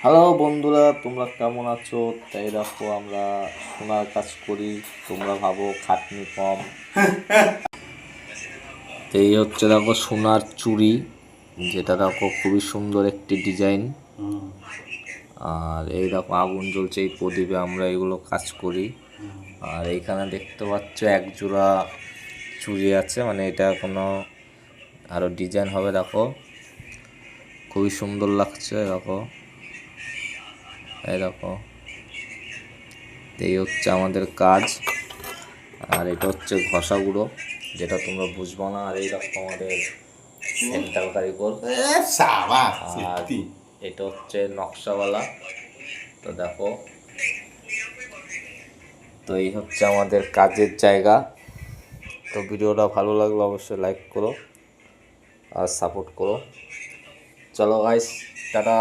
Hello বন্ধুরা, তোমরা কেমন আছো? তাই দেখো, আমরা সোনার কাজ করি। তোমরা ভাবো খাটনি কম। এই হচ্ছে দেখো সোনার চুড়ি, যেটা দেখো খুবই সুন্দর একটি ডিজাইন। আর এই দেখো আগুন জ্বলছে, এই প্রদীপে আমরা এগুলো কাজ করি। আর এইখানে দেখতে পাচ্ছ এক জোড়া চুড়ি আছে, মানে এটা কোনো আরো ডিজাইন হবে। দেখো খুবই সুন্দর লাগছে। দেখো, এই দেখো, এই হচ্ছে আমাদের কাজ। আর এটা হচ্ছে ঘষা গুঁড়ো, যেটা তোমরা বুঝবো না। আর এই দেখো আমাদের সেন্ট্রাল কারিগর। আর এটা হচ্ছে নকশাওয়ালা। তো দেখো, তো এই হচ্ছে আমাদের কাজের জায়গা। তো ভিডিওটা ভালো লাগলে অবশ্যই লাইক করো আর সাপোর্ট করো। চলো গাইস, টাটা।